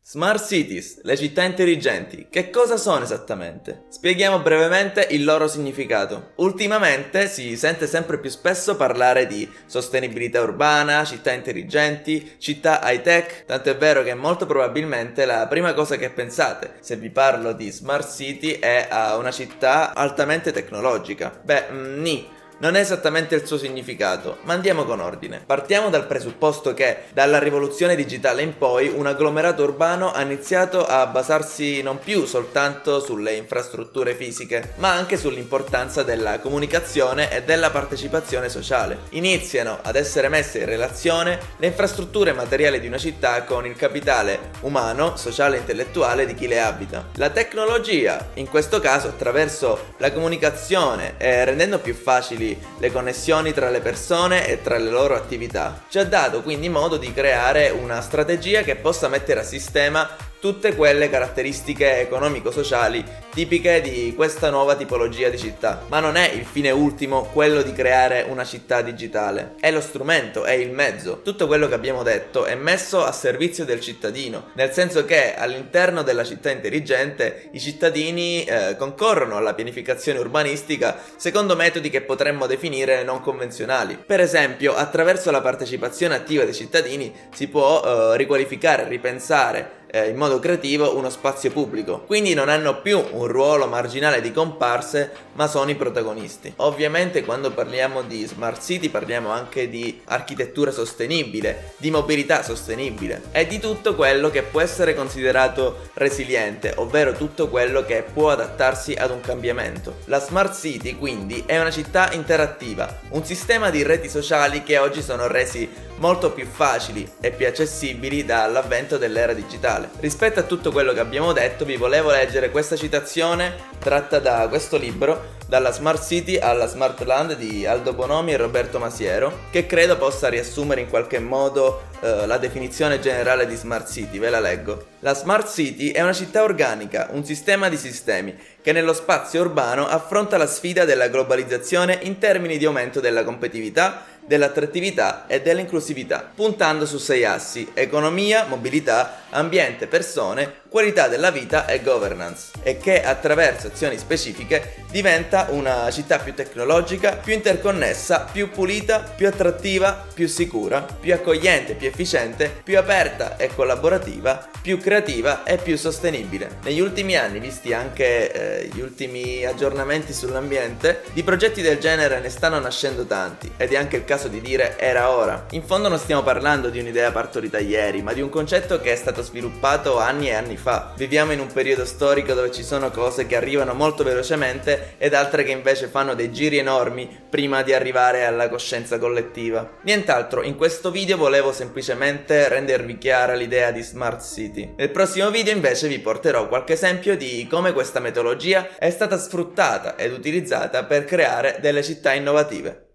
Smart Cities, le città intelligenti, che cosa sono esattamente? Spieghiamo brevemente il loro significato. Ultimamente si sente sempre più spesso parlare di sostenibilità urbana, città intelligenti, città high-tech, tanto è vero che molto probabilmente la prima cosa che pensate se vi parlo di Smart City è a una città altamente tecnologica. Non è esattamente il suo significato, ma andiamo con ordine. Partiamo dal presupposto che dalla rivoluzione digitale in poi un agglomerato urbano ha iniziato a basarsi non più soltanto sulle infrastrutture fisiche, ma anche sull'importanza della comunicazione e della partecipazione sociale. Iniziano ad essere messe in relazione le infrastrutture materiali di una città con il capitale umano, sociale e intellettuale di chi le abita. La tecnologia, in questo caso attraverso la comunicazione e rendendo più facili le connessioni tra le persone e tra le loro attività, ci ha dato quindi modo di creare una strategia che possa mettere a sistema tutte quelle caratteristiche economico-sociali tipiche di questa nuova tipologia di città. Ma non è il fine ultimo quello di creare una città digitale, è lo strumento, è il mezzo. Tutto quello che abbiamo detto è messo a servizio del cittadino, nel senso che all'interno della città intelligente i cittadini concorrono alla pianificazione urbanistica secondo metodi che potremmo definire non convenzionali. Per esempio, attraverso la partecipazione attiva dei cittadini si può riqualificare, ripensare in modo creativo uno spazio pubblico, quindi non hanno più un ruolo marginale di comparse, ma sono i protagonisti. Ovviamente quando parliamo di Smart City parliamo anche di architettura sostenibile, di mobilità sostenibile e di tutto quello che può essere considerato resiliente, ovvero tutto quello che può adattarsi ad un cambiamento. La Smart City quindi è una città interattiva, un sistema di reti sociali che oggi sono resi molto più facili e più accessibili dall'avvento dell'era digitale. Rispetto a tutto quello che abbiamo detto, vi volevo leggere questa citazione tratta da questo libro, Dalla Smart City alla Smart Land di Aldo Bonomi e Roberto Masiero, che credo possa riassumere in qualche modo la definizione generale di Smart City. Ve la leggo. La Smart City è una città organica, un sistema di sistemi che nello spazio urbano affronta la sfida della globalizzazione in termini di aumento della competitività, dell'attrattività e dell'inclusività, puntando su 6 assi: economia, mobilità, ambiente, persone, qualità della vita e governance, e che attraverso azioni specifiche diventa una città più tecnologica, più interconnessa, più pulita, più attrattiva, più sicura, più accogliente, più efficiente, più aperta e collaborativa, più creativa e più sostenibile. Negli ultimi anni, visti anche gli ultimi aggiornamenti sull'ambiente, di progetti del genere ne stanno nascendo tanti ed è anche il caso di dire era ora. In fondo non stiamo parlando di un'idea partorita ieri, ma di un concetto che è stato sviluppato anni e anni fa. Viviamo in un periodo storico dove ci sono cose che arrivano molto velocemente ed altre che invece fanno dei giri enormi prima di arrivare alla coscienza collettiva. Nient'altro, in questo video volevo semplicemente rendervi chiara l'idea di Smart City. Nel prossimo video invece vi porterò qualche esempio di come questa metodologia è stata sfruttata ed utilizzata per creare delle città innovative.